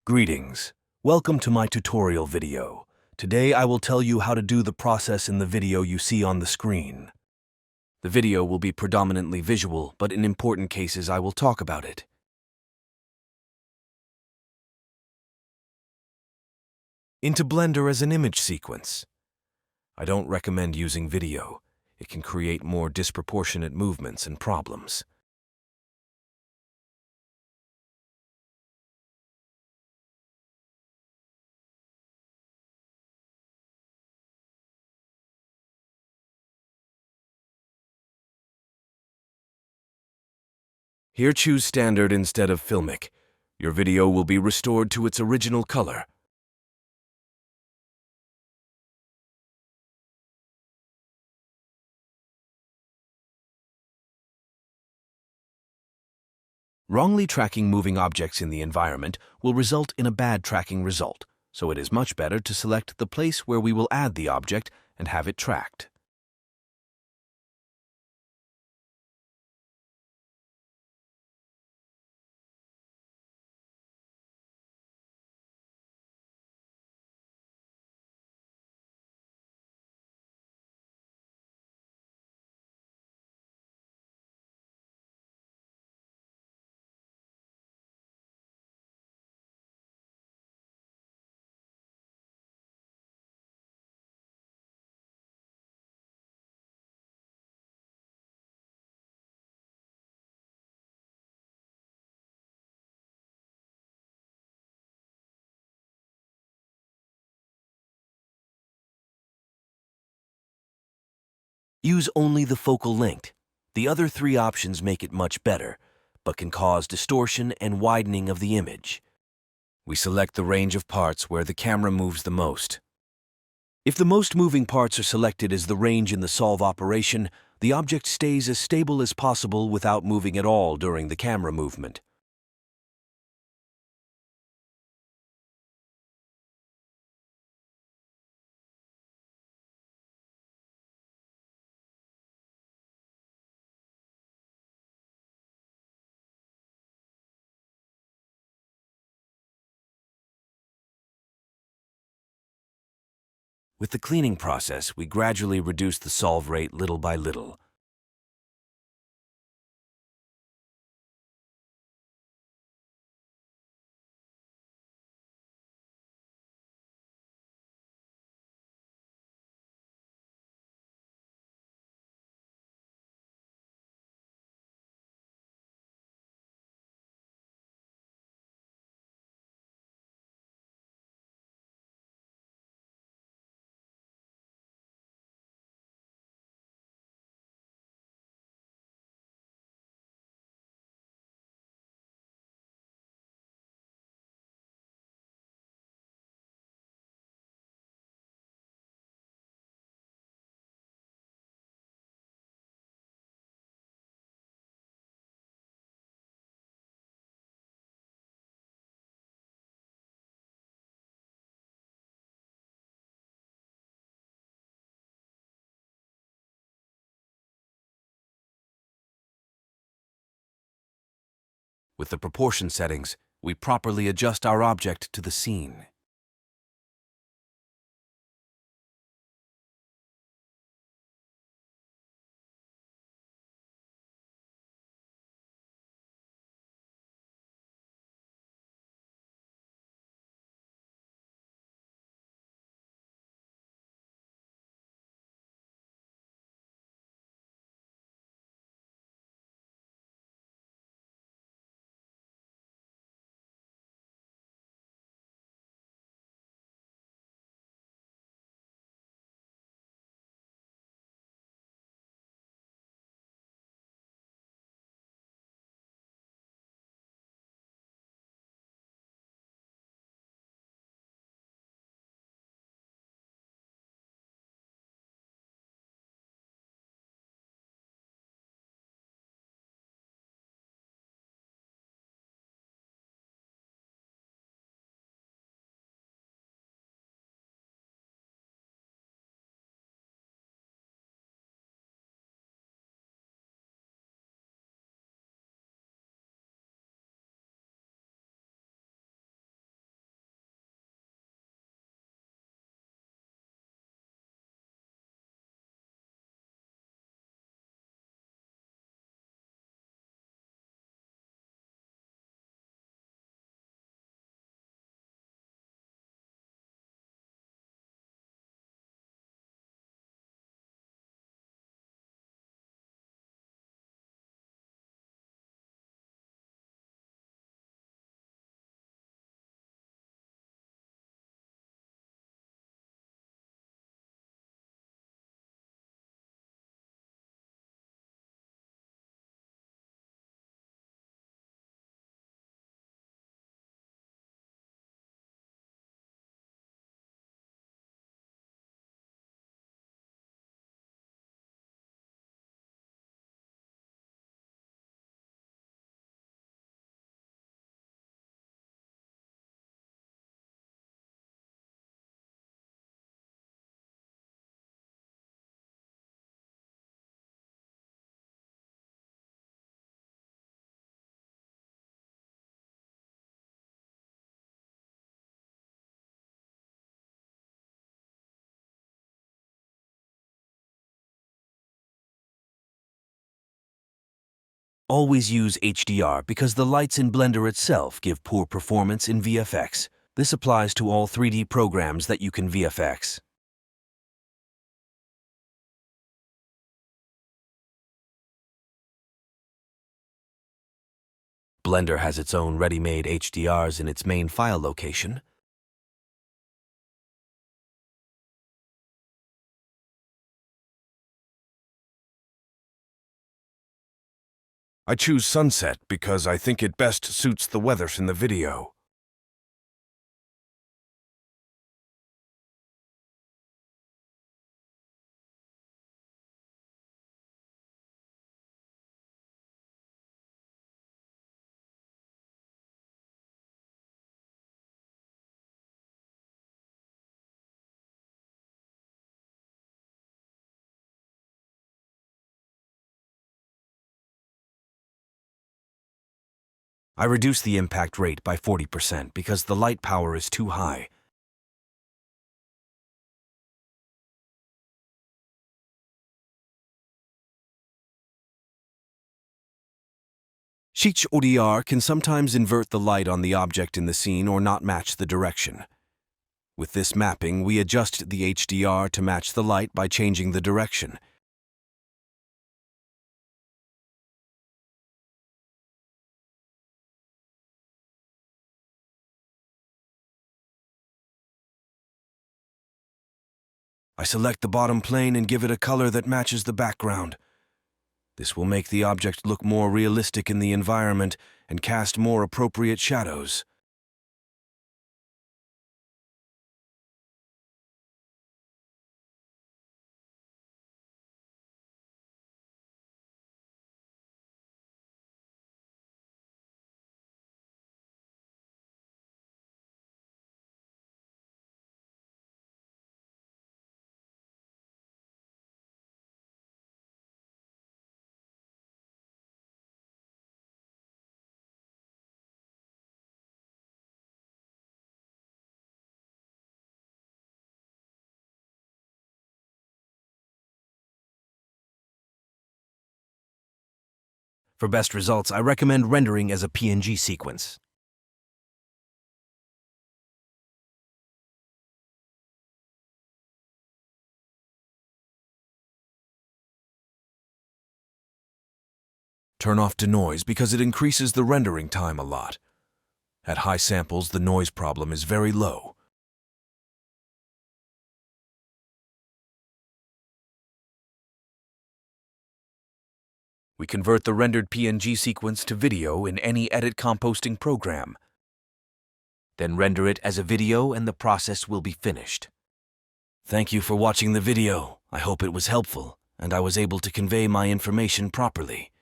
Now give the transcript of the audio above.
Greetings. Welcome to my tutorial video. Today I will tell you how to do the process in the video you see on the screen. The video will be predominantly visual, but in important cases I will talk about it. Into Blender as an image sequence. I don't recommend using video. It can create more disproportionate movements and problems. Here choose Standard instead of Filmic. Your video will be restored to its original color. Wrongly tracking moving objects in the environment will result in a bad tracking result, so it is much better to select the place where we will add the object and have it tracked. Use only the focal length. The other three options make it much better, but can cause distortion and widening of the image. We select the range of parts where the camera moves the most. If the most moving parts are selected as the range in the solve operation, the object stays as stable as possible without moving at all during the camera movement. With the cleaning process, we gradually reduce the solve rate little by little. With the proportion settings, we properly adjust our object to the scene. Always use HDR because the lights in Blender itself give poor performance in VFX. This applies to all 3D programs that you can VFX. Blender has its own ready-made HDRs in its main file location. I choose sunset because I think it best suits the weather in the video. I reduce the impact rate by 40% because the light power is too high. HDR can sometimes invert the light on the object in the scene or not match the direction. With this mapping, we adjust the HDR to match the light by changing the direction. I select the bottom plane and give it a color that matches the background. This will make the object look more realistic in the environment and cast more appropriate shadows. For best results, I recommend rendering as a PNG sequence. Turn off denoise because it increases the rendering time a lot. At high samples, the noise problem is very low. We convert the rendered PNG sequence to video in any edit composting program. Then render it as a video and the process will be finished. Thank you for watching the video. I hope it was helpful and I was able to convey my information properly.